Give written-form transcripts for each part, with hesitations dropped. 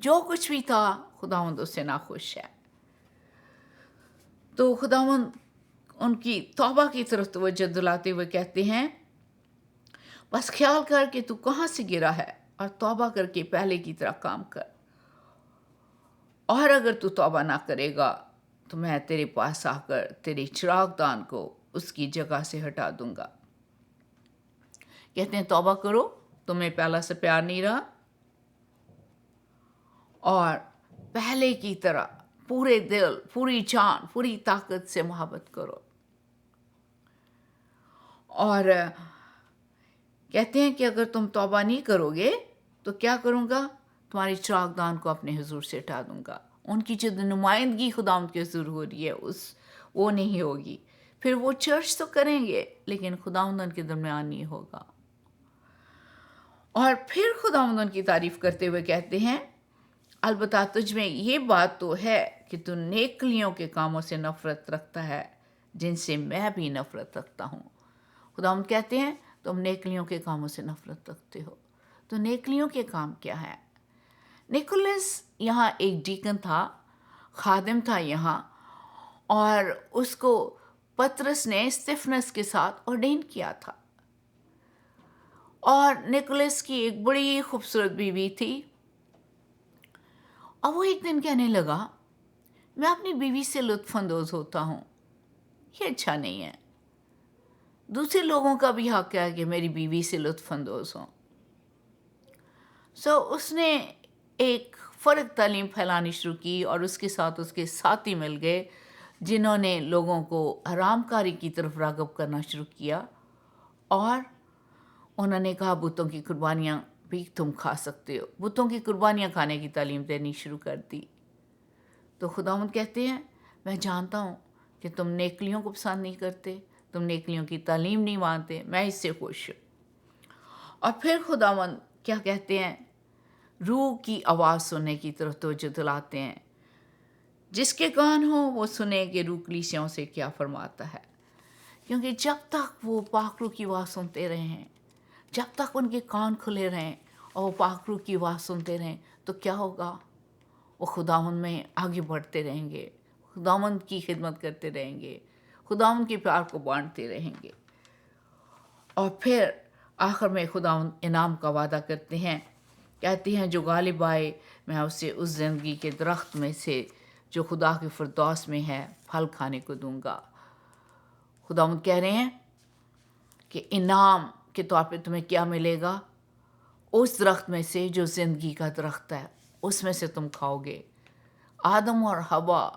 جو کچھ بھی تھا خداوند اس سے ناخوش ہے. تو خداوند ان کی توبہ کی طرف توجہ دلاتے ہوئے کہتے ہیں بس خیال کر کہ تو کہاں سے گرا ہے اور توبہ کر کے پہلے کی طرح کام کر، اور اگر تو توبہ نہ کرے گا تو میں تیرے پاس آ کر تیرے چراغ دان کو اس کی جگہ سے ہٹا دوں گا. کہتے ہیں توبہ کرو، تمہیں پہلا سے پیار نہیں رہا، اور پہلے کی طرح پورے دل، پوری جان، پوری طاقت سے محبت کرو. اور کہتے ہیں کہ اگر تم توبہ نہیں کرو گے تو کیا کروں گا؟ تمہاری چراغ دان کو اپنے حضور سے ہٹا دوں گا. ان کی جو نمائندگی خداوند کے حضور ہو رہی ہے وہ نہیں ہوگی. پھر وہ چرچ تو کریں گے لیکن خداوند ان کے درمیان نہیں ہوگا. اور پھر خداوند ان کی تعریف کرتے ہوئے کہتے ہیں البتہ تجھ میں یہ بات تو ہے کہ تو نیکلیوں کے کاموں سے نفرت رکھتا ہے جن سے میں بھی نفرت رکھتا ہوں. خداوند کہتے ہیں تم نیکلیوں کے کاموں سے نفرت رکھتے ہو. تو نیکلیوں کے کام کیا ہے؟ نیکولس یہاں ایک ڈیکن تھا، خادم تھا یہاں، اور اس کو پطرس نے استفنس کے ساتھ ordain کیا تھا. اور نیکولس کی ایک بڑی خوبصورت بیوی تھی، اور وہ ایک دن کہنے لگا میں اپنی بیوی سے لطف اندوز ہوتا ہوں، یہ اچھا نہیں ہے. دوسرے لوگوں کا بھی حق ہے کہ میری بیوی سے لطف اندوز ہوں. اس نے ایک فرق تعلیم پھیلانی شروع کی، اور اس کے ساتھ اس کے ساتھی مل گئے جنہوں نے لوگوں کو حرام کاری کی طرف راغب کرنا شروع کیا، اور انہوں نے کہا بتوں کی قربانیاں بھی تم کھا سکتے ہو. بتوں کی قربانیاں کھانے کی تعلیم دینی شروع کر دی. تو خداوند کہتے ہیں میں جانتا ہوں کہ تم نیکلیوں کو پسند نہیں کرتے، تم نیکلیوں کی تعلیم نہیں مانتے، میں اس سے خوش ہوں. اور پھر خداوند کیا کہتے ہیں؟ روح کی آواز سننے کی طرف توجہ دلاتے ہیں. جس کے کان ہوں وہ سنے کہ روح کلیسیوں سے کیا فرماتا ہے. کیونکہ جب تک وہ پاک روح کی آواز سنتے رہے ہیں، جب تک ان کے کان کھلے رہیں اور وہ پاک روح کی آواز سنتے رہیں، تو کیا ہوگا؟ وہ خداوند میں آگے بڑھتے رہیں گے، خداوند کی خدمت کرتے رہیں گے، خداوند کے پیار کو بانٹتے رہیں گے. اور پھر آخر میں خداوند انعام کا وعدہ کرتے ہیں، کہتے ہیں جو غالب آئے میں اسے اس زندگی کے درخت میں سے جو خدا کے فردوس میں ہے پھل کھانے کو دوں گا. خداوند کہہ رہے ہیں کہ انعام کے طور پہ تمہیں کیا ملے گا؟ اس درخت میں سے جو زندگی کا درخت ہے، اس میں سے تم کھاؤ گے. آدم اور حوا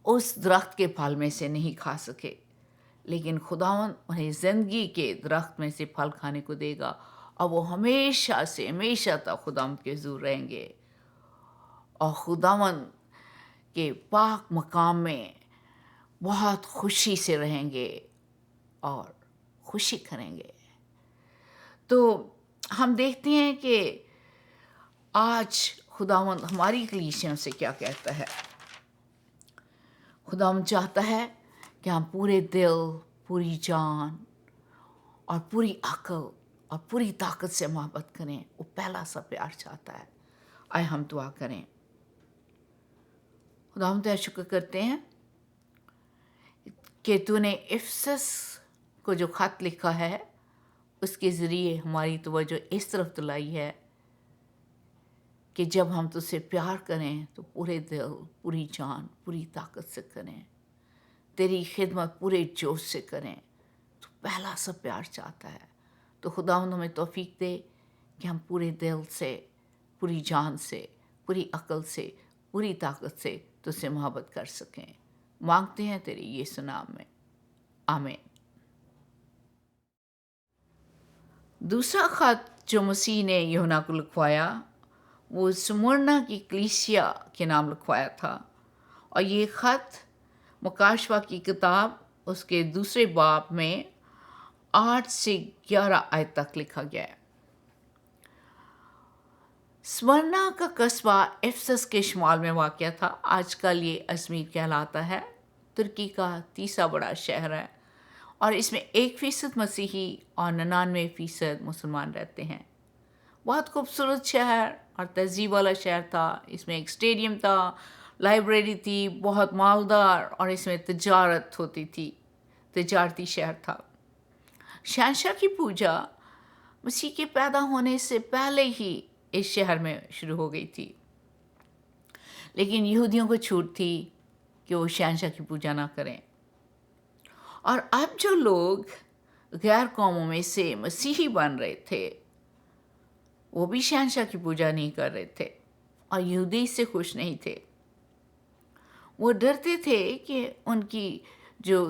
اس درخت کے پھل میں سے نہیں کھا سکے، لیکن خداوند انہیں زندگی کے درخت میں سے پھل کھانے کو دے گا، اور وہ ہمیشہ سے ہمیشہ تک خداوند کے حضور رہیں گے، اور خداوند کے پاک مقام میں بہت خوشی سے رہیں گے اور خوشی کریں گے. تو ہم دیکھتے ہیں کہ آج خداوند ہماری کلیسیوں سے کیا کہتا ہے. خداوند چاہتا ہے کہ ہم پورے دل، پوری جان اور پوری عقل اور پوری طاقت سے محبت کریں. وہ پہلا سا پیار چاہتا ہے. آئے ہم دعا کریں. خداوند تیرا شکر کرتے ہیں کہ تو نے افسس کو جو خط لکھا ہے اس کے ذریعے ہماری توجہ اس طرف دلائی ہے کہ جب ہم تجھ سے پیار کریں تو پورے دل، پوری جان، پوری طاقت سے کریں، تیری خدمت پورے جوش سے کریں. تو پہلا سا پیار چاہتا ہے. تو خداوند ہمیں توفیق دے کہ ہم پورے دل سے، پوری جان سے، پوری عقل سے، پوری طاقت سے تجھ سے محبت کر سکیں. مانگتے ہیں تیرے یسوع نام میں، آمین. دوسرا خط جو مسیح نے یوحنا کو لکھوایا وہ سمرنا کی کلیسیا کے نام لکھوایا تھا. اور یہ خط مکاشفہ کی کتاب اس کے دوسرے باب میں 8 سے 11 آیت تک لکھا گیا ہے. سمرنا کا قصبہ افسس کے شمال میں واقع تھا. آج کل یہ ازمیر کہلاتا ہے. ترکی کا تیسرا بڑا شہر ہے، اور اس میں 1% مسیحی اور 99% مسلمان رہتے ہیں. بہت خوبصورت شہر، اور تہذیب والا شہر تھا. اس میں ایک اسٹیڈیم تھا، لائبریری تھی، بہت مالدار، اور اس میں تجارت ہوتی تھی، تجارتی شہر تھا. شہنشاہ کی پوجا مسیح کے پیدا ہونے سے پہلے ہی اس شہر میں شروع ہو گئی تھی، لیکن یہودیوں کو چھوٹ تھی کہ وہ شہنشاہ کی پوجا نہ کریں. اور اب جو لوگ غیر قوموں میں سے مسیحی بن رہے تھے وہ بھی شہنشاہ کی پوجا نہیں کر رہے تھے، اور یہودی اس سے خوش نہیں تھے. وہ ڈرتے تھے کہ ان کی جو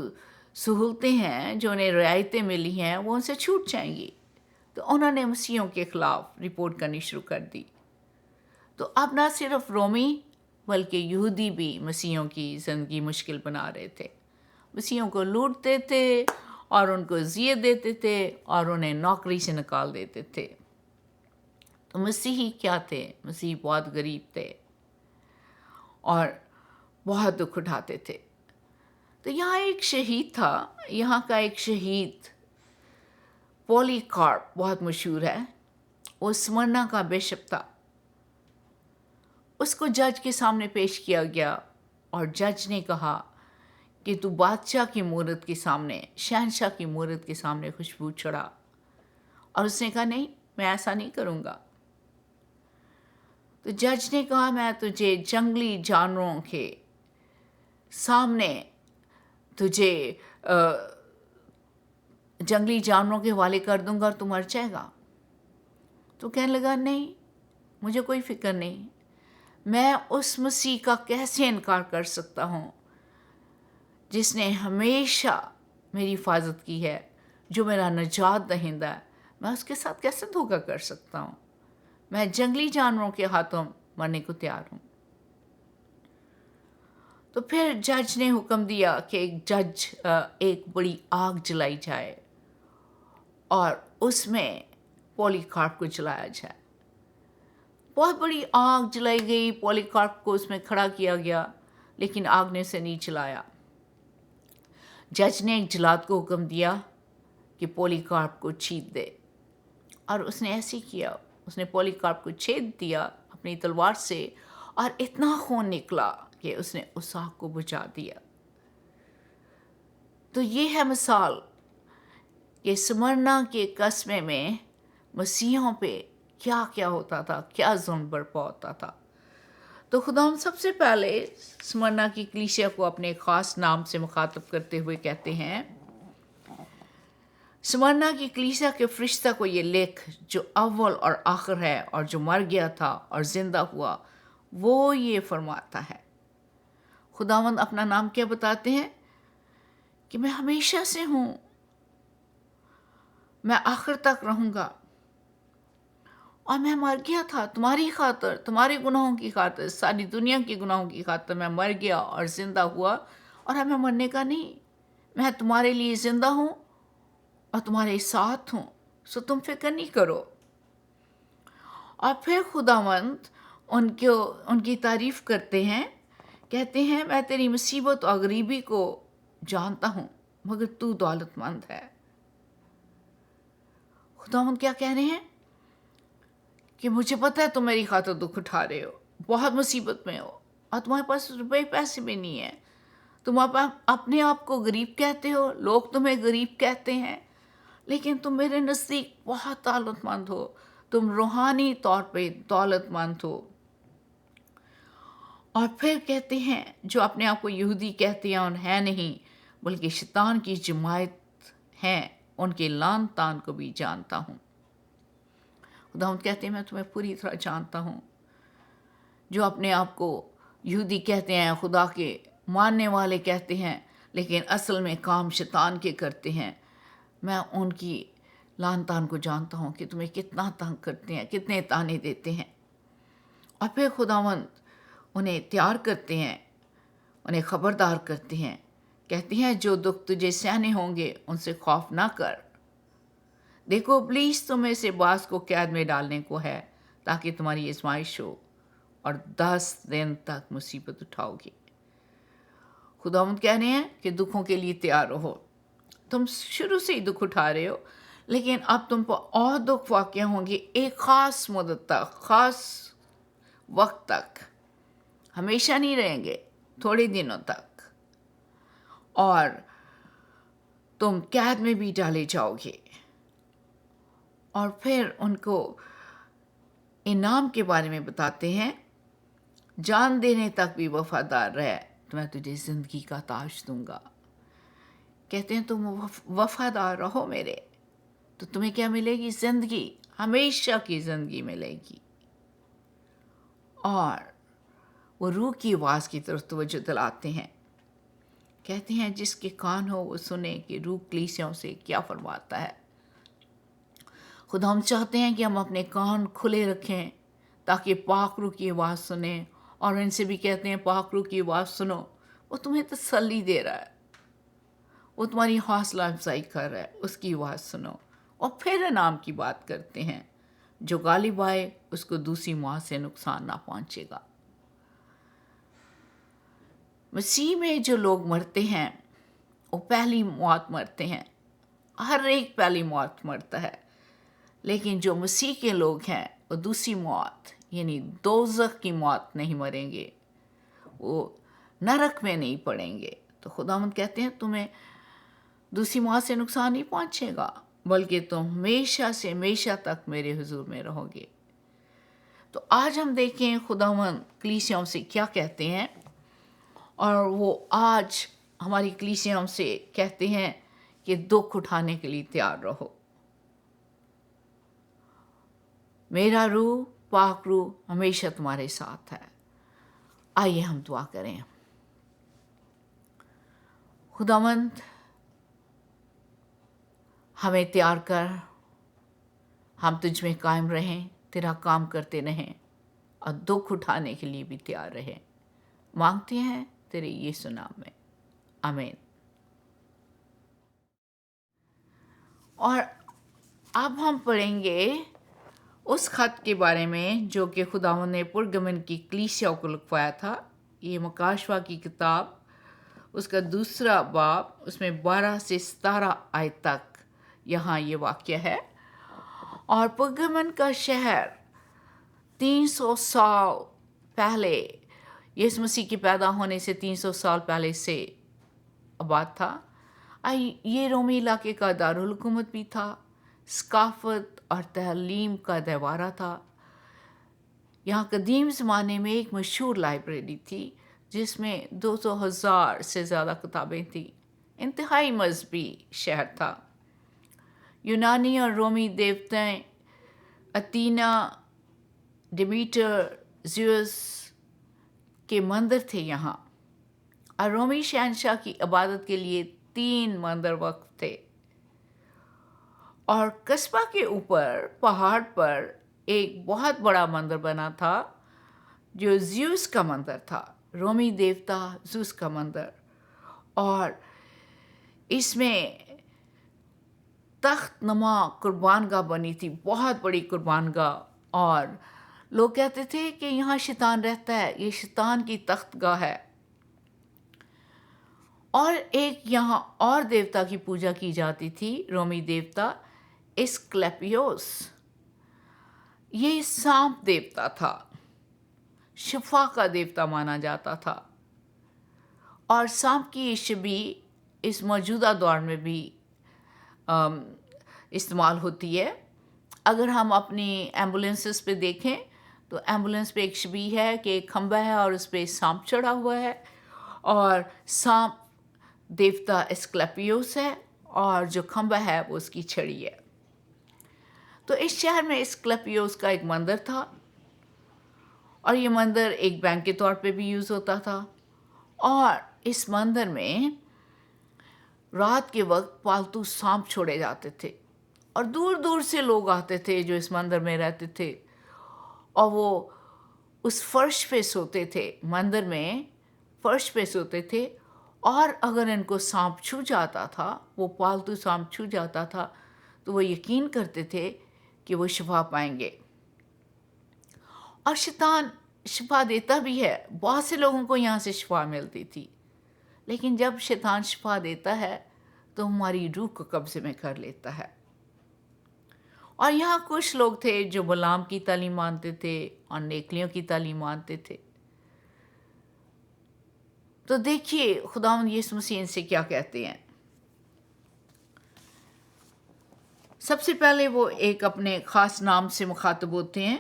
سہولتیں ہیں، جو انہیں رعایتیں ملی ہیں، وہ ان سے چھوٹ جائیں گی. تو انہوں نے مسیحیوں کے خلاف رپورٹ کرنی شروع کر دی. تو اب نہ صرف رومی بلکہ یہودی بھی مسیحیوں کی زندگی مشکل بنا رہے تھے. مسیحیوں کو لوٹتے تھے اور ان کو اذیت دیتے تھے اور انہیں نوکری سے نکال دیتے تھے. تو مسیحی کیا تھے؟ مسیحی بہت غریب تھے اور بہت دکھ اٹھاتے تھے. تو یہاں ایک شہید تھا، یہاں کا ایک شہید پولی کارپ بہت مشہور ہے. وہ سمرنا کا بشپ تھا. اس کو جج کے سامنے پیش کیا گیا اور جج نے کہا کہ تو بادشاہ کی مورت کے سامنے، شہنشاہ کی مورت کے سامنے خوشبو چڑھا. اور اس نے کہا نہیں، میں ایسا نہیں کروں گا. تو جج نے کہا میں تجھے جنگلی جانوروں کے سامنے تجھے جنگلی جانوروں کے حوالے کر دوں گا اور تو مر جائے گا. تو کہنے لگا نہیں، مجھے کوئی فکر نہیں، میں اس مسیح کا کیسے انکار کر سکتا ہوں جس نے ہمیشہ میری حفاظت کی ہے، جو میرا نجات دہندہ ہے. میں اس کے ساتھ کیسے دھوکہ کر سکتا ہوں؟ میں جنگلی جانوروں کے ہاتھوں مرنے کو تیار ہوں. تو پھر جج نے حکم دیا کہ ایک بڑی آگ جلائی جائے اور اس میں پولی کارپ کو جلایا جائے. بہت بڑی آگ جلائی گئی، پولی کارپ کو اس میں کھڑا کیا گیا، لیکن آگ نے اسے نہیں جلایا. جج نے ایک جلاد کو حکم دیا کہ پولی کارپ کو چھید دے، اور اس نے ایسے کیا. اس نے پولی کارپ کو چھید دیا اپنی تلوار سے، اور اتنا خون نکلا کہ اس نے اس آگ کو بجھا دیا. تو یہ ہے مثال کہ سمرنا کے قصبے میں مسیحیوں پہ کیا کیا ہوتا تھا، کیا ظلم برپا ہوتا تھا. تو خدا سب سے پہلے سمرنا کی کلیسیا کو اپنے خاص نام سے مخاطب کرتے ہوئے کہتے ہیں، سمرنا کی کلیسیا کے فرشتہ کو یہ لکھ جو اول اور آخر ہے اور جو مر گیا تھا اور زندہ ہوا، وہ یہ فرماتا ہے. خداوند اپنا نام کیا بتاتے ہیں؟ کہ میں ہمیشہ سے ہوں، میں آخر تک رہوں گا، اور میں مر گیا تھا تمہاری خاطر، تمہارے گناہوں کی خاطر، ساری دنیا کے گناہوں کی خاطر میں مر گیا اور زندہ ہوا. اور ہمیں مرنے کا نہیں، میں تمہارے لیے زندہ ہوں اور تمہارے ساتھ ہوں، سو تم فکر نہیں کرو. اور پھر خداوند ان کی تعریف کرتے ہیں، کہتے ہیں میں تیری مصیبت اور غریبی کو جانتا ہوں مگر تو دولت مند ہے. خداوند کیا کہہ رہے ہیں؟ کہ مجھے پتہ ہے تم میری خاطر دکھ اٹھا رہے ہو، بہت مصیبت میں ہو، اور تمہارے پاس روپے پیسے بھی نہیں ہیں. تم اپنے آپ کو غریب کہتے ہو، لوگ تمہیں غریب کہتے ہیں، لیکن تم میرے نزدیک بہت دولت مند ہو، تم روحانی طور پہ دولت مند ہو. اور پھر کہتے ہیں جو اپنے آپ کو یہودی کہتے ہیں اور ہیں نہیں بلکہ شیطان کی جماعت ہیں، ان کے لعن طعن کو بھی جانتا ہوں. خداوند کہتے ہیں میں تمہیں پوری طرح جانتا ہوں. جو اپنے آپ کو یہودی کہتے ہیں، خدا کے ماننے والے کہتے ہیں، لیکن اصل میں کام شیطان کے کرتے ہیں، میں ان کی لعن طعن کو جانتا ہوں کہ تمہیں کتنا تنگ کرتے ہیں، کتنے تانے دیتے ہیں. اور پھر خداوند انہیں تیار کرتے ہیں، انہیں خبردار کرتے ہیں، کہتے ہیں جو دکھ تجھے سہنے ہوں گے ان سے خوف نہ کر. دیکھو ابلیس تمہیں سے بعض کو قید میں ڈالنے کو ہے تاکہ تمہاری آزمائش ہو، اور 10 دن تک مصیبت اٹھاؤ گی. خداوند کہہ رہے ہیں کہ دکھوں کے لیے تیار رہو. تم شروع سے ہی دکھ اٹھا رہے ہو، لیکن اب تم پر اور دکھ واقع ہوں گے ایک خاص مدت تک، خاص وقت تک، ہمیشہ نہیں رہیں گے، تھوڑے دنوں تک، اور تم قید میں بھی ڈالے جاؤ گے۔ اور پھر ان کو انعام کے بارے میں بتاتے ہیں، جان دینے تک بھی وفادار رہے تو میں تجھے زندگی کا تاج دوں گا۔ کہتے ہیں تم وفادار رہو میرے تو تمہیں کیا ملے گی؟ زندگی، ہمیشہ کی زندگی ملے گی۔ اور وہ روح کی آواز کی طرف توجہ دلاتے ہیں، کہتے ہیں جس کے کان ہو وہ سنے کہ روح کلیسیوں سے کیا فرماتا ہے۔ خدا ہم چاہتے ہیں کہ ہم اپنے کان کھلے رکھیں تاکہ پاک روح کی آواز سنیں، اور ان سے بھی کہتے ہیں پاک روح کی آواز سنو، وہ تمہیں تسلی دے رہا ہے، وہ تمہاری حوصلہ افزائی کر رہا ہے، اس کی آواز سنو۔ اور پھر انعام کی بات کرتے ہیں، جو غالب آئے اس کو دوسری موت سے نقصان نہ پہنچے گا۔ مسیح میں جو لوگ مرتے ہیں وہ پہلی موت مرتے ہیں، ہر ایک پہلی موت مرتا ہے، لیکن جو مسیح کے لوگ ہیں وہ دوسری موت یعنی دوزخ کی موت نہیں مریں گے، وہ نرک میں نہیں پڑیں گے۔ تو خداوند کہتے ہیں تمہیں دوسری موت سے نقصان نہیں پہنچے گا، بلکہ تم ہمیشہ سے ہمیشہ تک میرے حضور میں رہو گے۔ تو آج ہم دیکھیں خداوند کلیسیوں سے کیا کہتے ہیں، اور وہ آج ہماری کلیسیوں سے کہتے ہیں کہ دکھ اٹھانے کے لیے تیار رہو۔ میرا روح، پاک روح ہمیشہ تمہارے ساتھ ہے۔ آئیے ہم دعا کریں۔ خداوند ہمیں تیار کر، ہم تجھ میں قائم رہیں، تیرا کام کرتے رہیں، اور دکھ اٹھانے کے لیے بھی تیار رہیں۔ مانگتے ہیں تیرے یسوع نام میں، آمین۔ اور اب ہم پڑھیں گے اس خط کے بارے میں جو کہ خداوند نے پرگمن کی کلیسیا کو لکھوایا تھا۔ یہ مکاشوہ کی کتاب، اس کا 2 باب، اس میں 12 سے 17 آیت تک یہاں یہ واقعہ ہے۔ اور پرگمن کا شہر 300 سال پہلے، یسوع مسیح کے پیدا ہونے سے 300 سال پہلے سے آباد تھا۔ یہ رومی علاقے کا دارالحکومت بھی تھا، ثقافت اور تعلیم کا گہوارہ تھا۔ یہاں قدیم زمانے میں ایک مشہور لائبریری تھی جس میں 200,000 سے زیادہ کتابیں تھیں۔ انتہائی مذہبی شہر تھا۔ یونانی اور رومی دیوتائیں اتینا، ڈیمیٹر، زیوس کے مندر تھے یہاں، اور رومی شہنشاہ کی عبادت کے لیے 3 مندر وقف تھے۔ اور قصبہ کے اوپر پہاڑ پر ایک بہت بڑا مندر بنا تھا جو زیوس کا مندر تھا، رومی دیوتا زیوس کا مندر۔ اور اس میں تخت نما قربان گاہ بنی تھی، بہت بڑی قربان گاہ، اور لوگ کہتے تھے کہ یہاں شیطان رہتا ہے، یہ شیطان کی تخت گاہ ہے۔ اور ایک یہاں اور دیوتا کی پوجا کی جاتی تھی، رومی دیوتا اسکلیپیوس۔ یہ سانپ دیوتا تھا، شفا کا دیوتا مانا جاتا تھا، اور سانپ کی شبیہ اس موجودہ دور میں بھی استعمال ہوتی ہے۔ اگر ہم اپنی ایمبولینسز پہ دیکھیں تو ایمبولینس پہ ایک شبیہ ہے کہ ایک کھمبا ہے اور اس پہ سانپ چڑھا ہوا ہے، اور سانپ دیوتا اسکلیپیوس ہے، اور جو کھمبا ہے وہ اس کی چھڑی ہے۔ تو اس شہر میں اسکلیپیوس کا ایک مندر تھا، اور یہ مندر ایک بینک کے طور پہ بھی یوز ہوتا تھا۔ اور اس مندر میں رات کے وقت پالتو سانپ چھوڑے جاتے تھے، اور دور دور سے لوگ آتے تھے جو اس مندر میں رہتے تھے، اور وہ اس فرش پہ سوتے تھے، مندر میں فرش پہ سوتے تھے، اور اگر ان کو سانپ چھو جاتا تھا، وہ پالتو سانپ چھو جاتا تھا، تو وہ یقین کرتے تھے کہ وہ شفا پائیں گے۔ اور شیطان شفا دیتا بھی ہے، بہت سے لوگوں کو یہاں سے شفا ملتی تھی، لیکن جب شیطان شفا دیتا ہے تو ہماری روح کو قبضے میں کر لیتا ہے۔ اور یہاں کچھ لوگ تھے جو بلعام کی تعلیم مانتے تھے اور نیکلیوں کی تعلیم مانتے تھے. تو دیکھیے خداوند یسوع مسیح ان سے کیا کہتے ہیں. سب سے پہلے وہ ایک اپنے خاص نام سے مخاطب ہوتے ہیں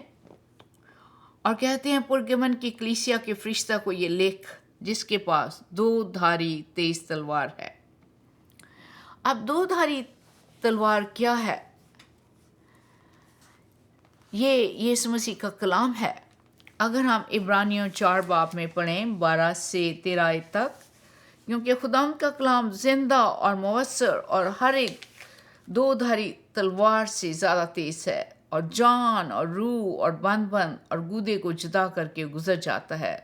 اور کہتے ہیں پرگمن کی کلیسیا کے فرشتہ کو یہ لکھ جس کے پاس 2 دھاری تیز تلوار ہے. اب 2 دھاری تلوار کیا ہے؟ یہ یسوع مسیح کا کلام ہے. اگر ہم عبرانیوں 4 باب میں پڑھیں 12 سے 13 آیت تک، کیونکہ خداوند کا کلام زندہ اور مؤثر اور ہر ایک 2 دھاری تلوار سے زیادہ تیز ہے اور جان اور روح اور بند اور گودے کو جدا کر کے گزر جاتا ہے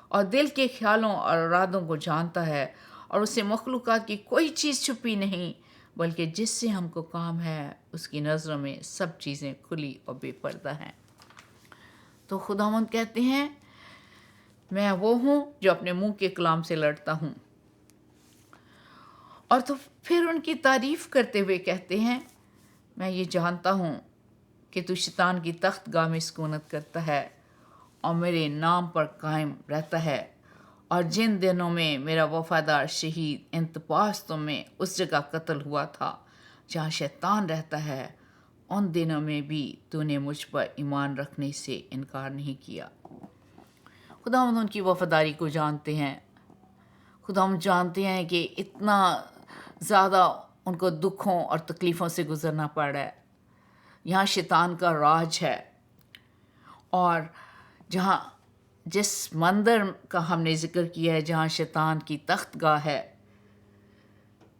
اور دل کے خیالوں اور ارادوں کو جانتا ہے، اور اسے مخلوقات کی کوئی چیز چھپی نہیں، بلکہ جس سے ہم کو کام ہے اس کی نظروں میں سب چیزیں کھلی اور بے پردہ ہیں. تو خداوند کہتے ہیں میں وہ ہوں جو اپنے منہ کے کلام سے لڑتا ہوں. اور تو پھر ان کی تعریف کرتے ہوئے کہتے ہیں میں یہ جانتا ہوں کہ تو شیطان کی تخت گاہ میں سکونت کرتا ہے اور میرے نام پر قائم رہتا ہے، اور جن دنوں میں میرا وفادار شہید انتپاس تم میں اس جگہ قتل ہوا تھا جہاں شیطان رہتا ہے، ان دنوں میں بھی تو نے مجھ پر ایمان رکھنے سے انکار نہیں کیا. خداوند ان کی وفاداری کو جانتے ہیں. خداوند جانتے ہیں کہ اتنا زیادہ ان کو دکھوں اور تکلیفوں سے گزرنا پڑ رہا ہے. یہاں شیطان کا راج ہے، اور جہاں جس مندر کا ہم نے ذکر کیا ہے جہاں شیطان کی تخت گاہ ہے،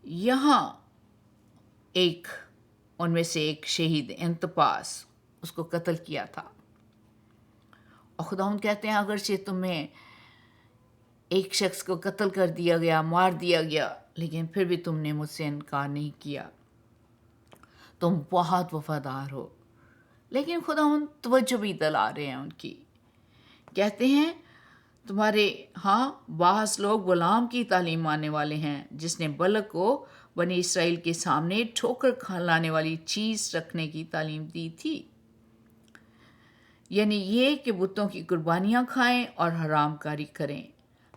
یہاں ایک ان میں سے ایک شہید انتپاس اس کو قتل کیا تھا. اور خداوند کہتے ہیں اگرچہ تمہیں ایک شخص کو قتل کر دیا گیا، مار دیا گیا، لیکن پھر بھی تم نے مجھ سے انکار نہیں کیا. تم بہت وفادار ہو. لیکن خداوند توجہ بھی دلا رہے ہیں ان کی. کہتے ہیں تمہارے ہاں بعض لوگ غلام کی تعلیم ماننے والے ہیں جس نے بلک کو بنی اسرائیل کے سامنے ٹھوکر کھلانے والی چیز رکھنے کی تعلیم دی تھی، یعنی یہ کہ بتوں کی قربانیاں کھائیں اور حرام کاری کریں.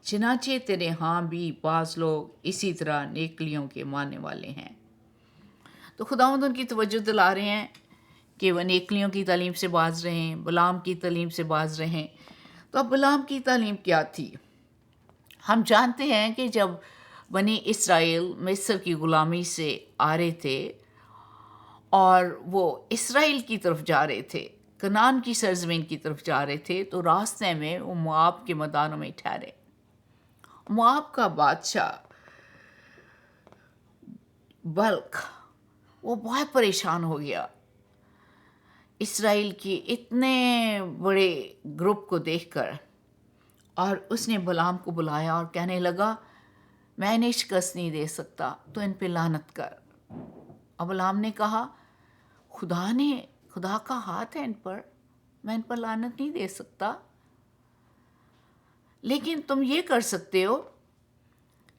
چنانچہ تیرے ہاں بھی بعض لوگ اسی طرح نیکلیوں کے ماننے والے ہیں. تو خداوند ان کی توجہ دلا رہے ہیں کہ وہ نیکلیوں کی تعلیم سے باز رہیں، بلعام کی تعلیم سے باز رہیں. تو اب بلعام کی تعلیم کیا تھی؟ ہم جانتے ہیں کہ جب بنی اسرائیل مصر کی غلامی سے آ رہے تھے اور وہ اسرائیل کی طرف جا رہے تھے، کنعان کی سرزمین کی طرف جا رہے تھے، تو راستے میں وہ موآب کے میدانوں میں ٹھہرے. موآب کا بادشاہ بلک وہ بہت پریشان ہو گیا اسرائیل کی اتنے بڑے گروپ کو دیکھ کر، اور اس نے بلعام کو بلایا اور کہنے لگا میں انہیں شکست نہیں دے سکتا، تو ان پہ لعنت کر. اور بلعام نے کہا خدا کا ہاتھ ہے ان پر، میں ان پر لعنت نہیں دے سکتا. لیکن تم یہ کر سکتے ہو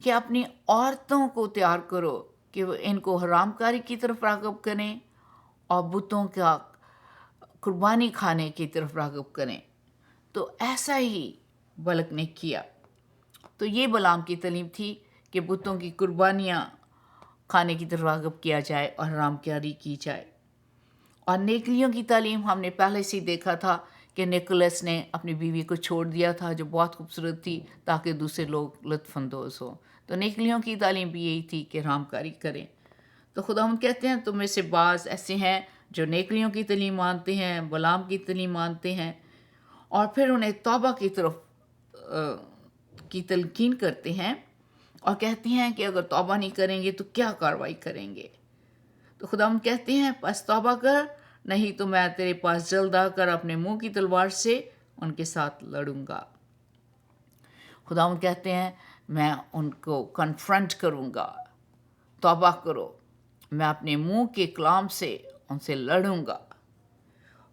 کہ اپنی عورتوں کو تیار کرو کہ وہ ان کو حرام کاری کی طرف راغب کریں اور بتوں کا قربانی کھانے کی طرف راغب کریں. تو ایسا ہی بلک نے کیا. تو یہ بلعام کی تعلیم تھی کہ بتوں کی قربانیاں کھانے کی طرف راغب کیا جائے اور حرام کاری کی جائے. اور نیکلیوں کی تعلیم ہم نے پہلے سے دیکھا تھا کہ نکولس نے اپنی بیوی کو چھوڑ دیا تھا جو بہت خوبصورت تھی تاکہ دوسرے لوگ لطف اندوز ہوں. تو نیکلیوں کی تعلیم بھی یہی تھی کہ حرام کاری کریں. تو خداوند کہتے ہیں تم میں سے بعض ایسے ہیں جو نیکلیوں کی تعلیم مانتے ہیں، بلعام کی تعلیم مانتے ہیں، اور پھر انہیں توبہ کی طرف کی تلقین کرتے ہیں اور کہتے ہیں کہ اگر توبہ نہیں کریں گے تو کیا کارروائی کریں گے. تو خداوند کہتے ہیں پس توبہ کر، نہیں تو میں تیرے پاس جلد آ کر اپنے منہ کی تلوار سے ان کے ساتھ لڑوں گا. خداوند کہتے ہیں میں ان کو کنفرنٹ کروں گا، توبہ کرو، میں اپنے منہ کے کلام سے ان سے لڑوں گا.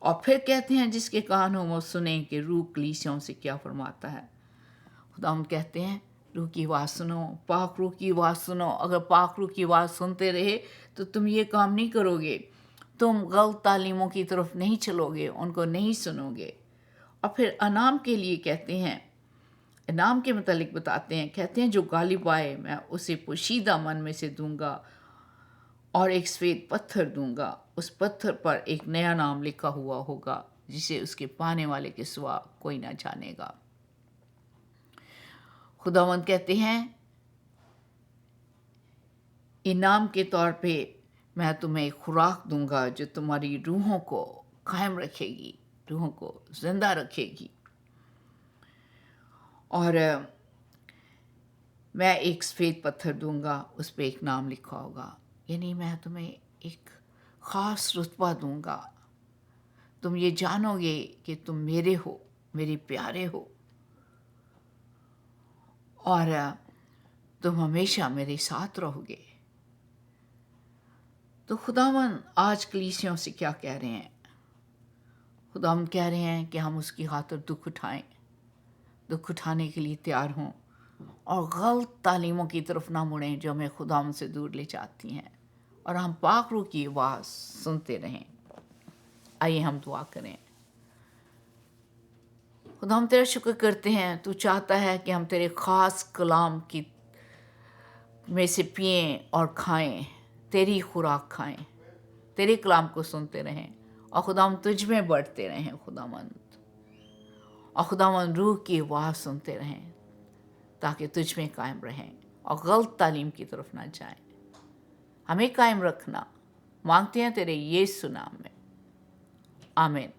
اور پھر کہتے ہیں جس کے کان ہوں وہ سنیں کہ روح کلیسیوں سے کیا فرماتا ہے. خداوند کہتے ہیں روح کی آواز سنو، پاک روح کی آواز سنو. اگر پاک روح کی آواز سنتے رہے تو تم یہ کام نہیں کرو گے. تم غلط تعلیموں کی طرف نہیں چلو گے، ان کو نہیں سنو گے۔ اور پھر انعام کے لیے کہتے ہیں، انعام کے متعلق بتاتے ہیں، کہتے ہیں جو غالب آئے میں اسے پوشیدہ من میں سے دوں گا اور ایک سفید پتھر دوں گا، اس پتھر پر ایک نیا نام لکھا ہوا ہوگا جسے اس کے پانے والے کے سوا کوئی نہ جانے گا۔ خداوند کہتے ہیں انعام کے طور پہ میں تمہیں ایک خوراک دوں گا جو تمہاری روحوں کو قائم رکھے گی، روحوں کو زندہ رکھے گی۔ اور میں ایک سفید پتھر دوں گا، اس پہ ایک نام لکھا ہوگا، یعنی میں تمہیں ایک خاص رتبہ دوں گا۔ تم یہ جانو گے کہ تم میرے ہو، میرے پیارے ہو، اور تم ہمیشہ میرے ساتھ رہو گے۔ تو خداوند آج کلیسیوں سے کیا کہہ رہے ہیں؟ خداوند کہہ رہے ہیں کہ ہم اس کی خاطر دکھ اٹھائیں، دکھ اٹھانے کے لیے تیار ہوں، اور غلط تعلیموں کی طرف نہ مڑیں جو ہمیں خداوند سے دور لے جاتی ہیں، اور ہم پاک روح کی آواز سنتے رہیں۔ آئیے ہم دعا کریں۔ خدا ہم تیرا شکر کرتے ہیں، تو چاہتا ہے کہ ہم تیرے خاص کلام کی میں سے پئیں اور کھائیں، تیری خوراک کھائیں، تیرے کلام کو سنتے رہیں، اور خدا ہم تجھ میں بڑھتے رہیں خداوند، اور خداوند روح کی آواز سنتے رہیں تاکہ تجھ میں قائم رہیں اور غلط تعلیم کی طرف نہ جائیں۔ ہمیں قائم رکھنا مانگتے ہیں تیرے یسوع نام میں، آمین۔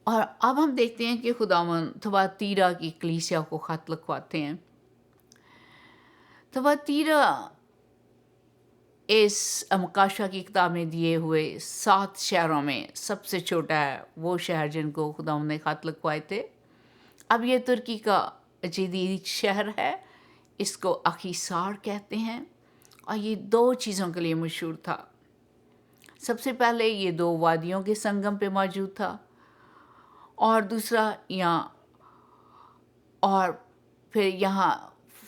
اور اب ہم دیکھتے ہیں کہ خداوند تھواتیرا کی کلیسیا کو خط لکھواتے ہیں۔ تھواتیرا اس مکاشفہ کی کتاب میں دیے ہوئے 7 شہروں میں سب سے چھوٹا ہے، وہ شہر جن کو خداوند نے خط لکھوائے تھے۔ اب یہ ترکی کا جدید شہر ہے، اس کو اخیسار کہتے ہیں، اور یہ 2 چیزوں کے لیے مشہور تھا۔ سب سے پہلے یہ 2 وادیوں کے سنگم پہ موجود تھا، اور دوسرا اور پھر یہاں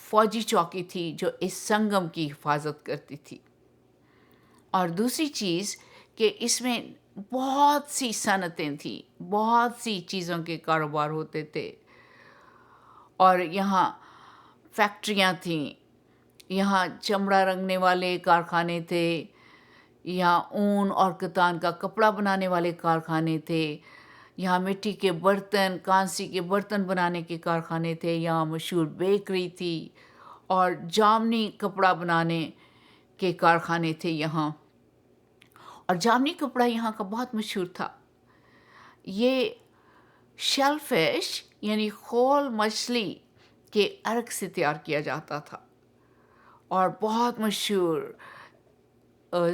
فوجی چوکی تھی جو اس سنگم کی حفاظت کرتی تھی۔ اور دوسری چیز کہ اس میں بہت سی صنعتیں تھیں، بہت سی چیزوں کے کاروبار ہوتے تھے، اور یہاں فیکٹریاں تھیں، یہاں چمڑا رنگنے والے کارخانے تھے، یہاں اون اور کتان کا کپڑا بنانے والے کارخانے تھے، یہاں مٹی کے برتن، کانسی کے برتن بنانے کے کارخانے تھے، یہاں مشہور بیکری تھی، اور جامنی کپڑا بنانے کے کارخانے تھے یہاں۔ اور جامنی کپڑا یہاں کا بہت مشہور تھا۔ یہ شیل فش یعنی خول مچھلی کے عرق سے تیار کیا جاتا تھا، اور بہت مشہور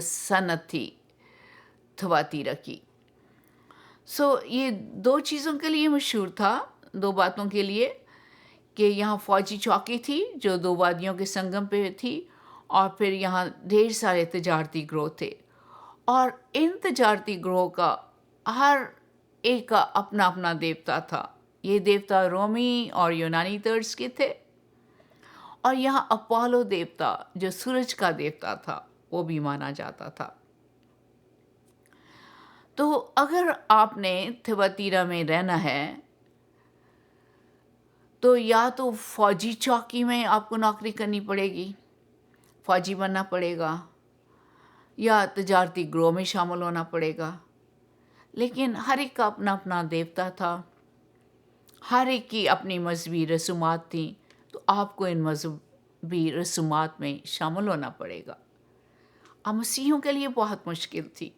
صنعت تھی تھواتیرا کی۔ یہ 2 چیزوں کے لیے مشہور تھا، 2 باتوں کے لیے، کہ یہاں فوجی چوکی تھی جو 2 وادیوں کے سنگم پہ تھی، اور پھر یہاں ڈھیر سارے تجارتی گروہ تھے، اور ان تجارتی گروہ کا ہر ایک کا اپنا اپنا دیوتا تھا۔ یہ دیوتا رومی اور یونانی طرز کے تھے، اور یہاں اپولو دیوتا جو سورج کا دیوتا تھا وہ بھی مانا جاتا تھا۔ تو اگر آپ نے تھواتیرا میں رہنا ہے تو یا تو فوجی چوکی میں آپ کو نوکری کرنی پڑے گی، فوجی بننا پڑے گا، یا تجارتی گروہ میں شامل ہونا پڑے گا۔ لیکن ہر ایک کا اپنا اپنا دیوتا تھا، ہر ایک کی اپنی مذہبی رسومات تھیں، تو آپ کو ان مذہبی رسومات میں شامل ہونا پڑے گا۔ اب مسیحیوں کے لیے بہت مشکل تھی،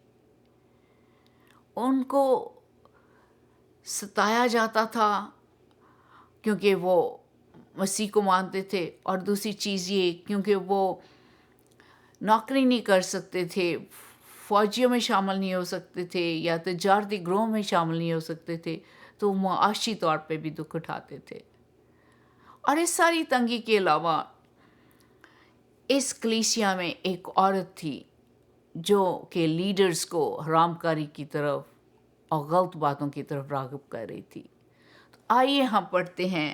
ان کو ستایا جاتا تھا کیونکہ وہ مسیح کو مانتے تھے، اور دوسری چیز یہ کیونکہ وہ نوکری نہیں کر سکتے تھے، فوجیوں میں شامل نہیں ہو سکتے تھے، یا تجارتی گروہ میں شامل نہیں ہو سکتے تھے، تو معاشی طور پہ بھی دکھ اٹھاتے تھے۔ اور اس ساری تنگی کے علاوہ اس کلیسیا میں ایک عورت تھی جو کہ لیڈرز کو حرام کاری کی طرف اور غلط باتوں کی طرف راغب کر رہی تھی۔ تو آئیے ہم پڑھتے ہیں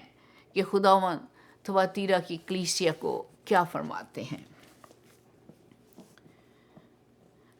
کہ خداوند تھواتیرا کی کلیسیا کو کیا فرماتے ہیں۔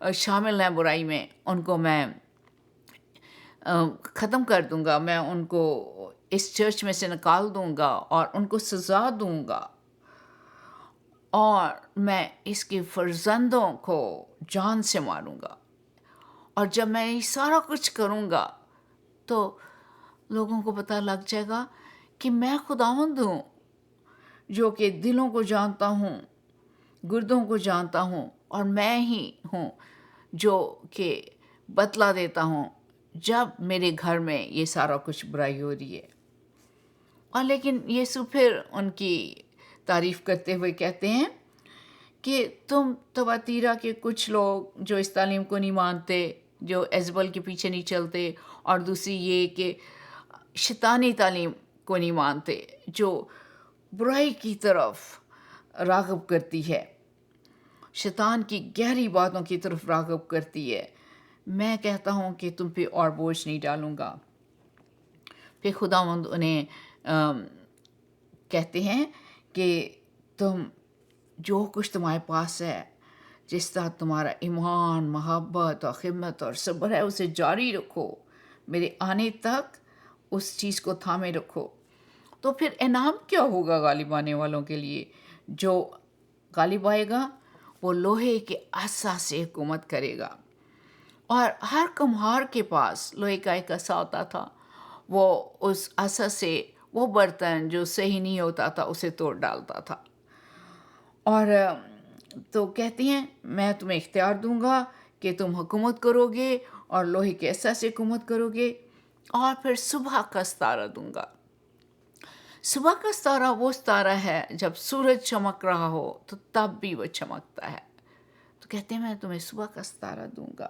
شامل ہیں برائی میں، ان کو میں ختم کر دوں گا، میں ان کو اس چرچ میں سے نکال دوں گا اور ان کو سزا دوں گا، اور میں اس کے فرزندوں کو جان سے ماروں گا۔ اور جب میں یہ سارا کچھ کروں گا تو لوگوں کو پتہ لگ جائے گا کہ میں خداوند ہوں، جو کہ دلوں کو جانتا ہوں، گردوں کو جانتا ہوں، اور میں ہی ہوں جو کہ بتلا دیتا ہوں جب میرے گھر میں یہ سارا کچھ برائی ہو رہی ہے۔ اور لیکن یسوع پھر ان کی تعریف کرتے ہوئے کہتے ہیں کہ تم تواتیرا کے کچھ لوگ جو اس تعلیم کو نہیں مانتے، جو ایزبل کے پیچھے نہیں چلتے، اور دوسری یہ کہ شیطانی تعلیم کو نہیں مانتے جو برائی کی طرف راغب کرتی ہے، شیطان کی گہری باتوں کی طرف راغب کرتی ہے، میں کہتا ہوں کہ تم پہ اور بوجھ نہیں ڈالوں گا۔ پھر خداوند انہیں کہتے ہیں کہ تم جو کچھ تمہارے پاس ہے، جس طرح تمہارا ایمان، محبت اور خدمت اور صبر ہے، اسے جاری رکھو، میرے آنے تک اس چیز کو تھامے رکھو۔ تو پھر انعام کیا ہوگا غالب آنے والوں کے لیے؟ جو غالب آئے گا وہ لوہے کے عصا سے حکومت کرے گا، اور ہر کمہار کے پاس لوہے کا ایک عصا ہوتا تھا، وہ اس عصا سے وہ برتن جو صحیح نہیں ہوتا تھا اسے توڑ ڈالتا تھا۔ اور تو کہتے ہیں میں تمہیں اختیار دوں گا کہ تم حکومت کرو گے اور لوہے کے عصا سے حکومت کرو گے، اور پھر صبح کا ستارہ دوں گا۔ صبح کا ستارہ وہ ستارہ ہے جب سورج چمک رہا ہو تو تب بھی وہ چمکتا ہے۔ تو کہتے ہیں میں تمہیں صبح کا ستارہ دوں گا۔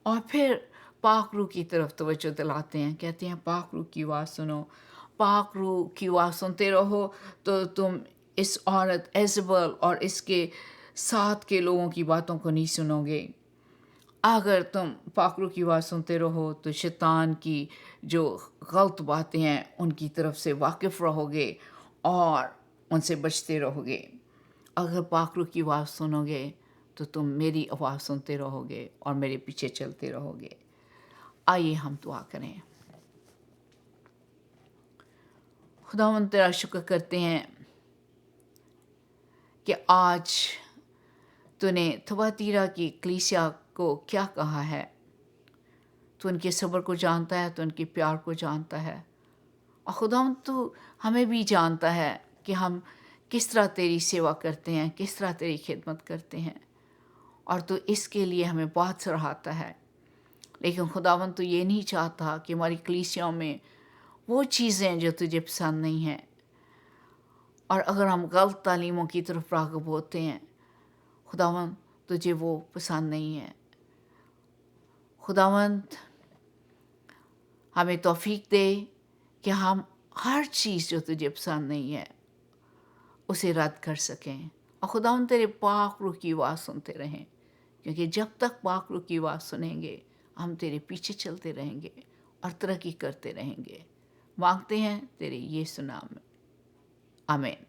اور پھر پاک روح کی طرف توجہ دلاتے ہیں، کہتے ہیں پاک روح کی آواز سنو، پاک روح کی آواز سنتے رہو تو تم اس عورت ایزبل اور اس کے ساتھ کے لوگوں کی باتوں کو نہیں سنو گے۔ اگر تم پاک روح کی آواز سنتے رہو تو شیطان کی جو غلط باتیں ہیں ان کی طرف سے واقف رہو گے اور ان سے بچتے رہو گے۔ اگر پاک روح کی آواز سنو گے تو تم میری آواز سنتے رہو گے اور میرے پیچھے چلتے رہو گے۔ آئیے ہم دعا کریں۔ خداوند تیرا شکر کرتے ہیں کہ آج تو نے تھواتیرا کی کلیسیا کو کیا کہا ہے۔ تو ان کے صبر کو جانتا ہے، تو ان کے پیار کو جانتا ہے، اور خداوند تو ہمیں بھی جانتا ہے کہ ہم کس طرح تیری سیوا کرتے ہیں، کس طرح تیری خدمت کرتے ہیں، اور تو اس کے لیے ہمیں بہت سراہتا ہے۔ لیکن خداوند تو یہ نہیں چاہتا کہ ہماری کلیسیاں میں وہ چیزیں جو تجھے پسند نہیں ہیں، اور اگر ہم غلط تعلیموں کی طرف راغب ہوتے ہیں، خداوند تجھے وہ پسند نہیں ہے۔ خداوند ہمیں توفیق دے کہ ہم ہر چیز جو تجھے پسند نہیں ہے اسے رد کر سکیں، اور خداوند تیرے پاک روح کی آواز سنتے رہیں، کیونکہ جب تک پاک روح کی آواز سنیں گے ہم تیرے پیچھے چلتے رہیں گے اور ترقی کرتے رہیں گے۔ مانگتے ہیں تیرے یسوع نام میں، آمین۔